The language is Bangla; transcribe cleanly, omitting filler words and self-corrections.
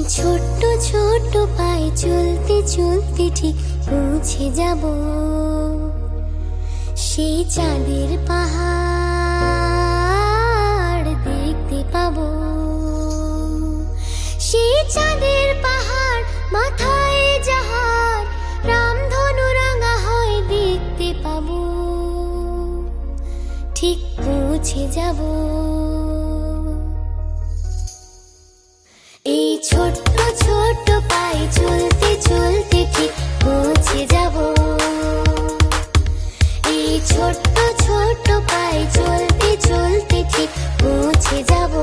ছোট্ট ছোট্ট পায়ে চলতে চলতে ঠিক পৌঁছে যাব সেই চাঁদের পাহাড় দেখতে পাবো। সেই চাঁদের পাহাড় মাথায় যাহার রামধনু রাঙা হয় দেখতে পাবো, ঠিক পৌঁছে যাব। এই ছোট্ট ছোট্ট পায়ে চলতে চলতে ঠিক পৌঁছে যাব। এই ছোট্ট ছোট্ট পায়ে চলতে চলতে ঠিক পৌঁছে যাব।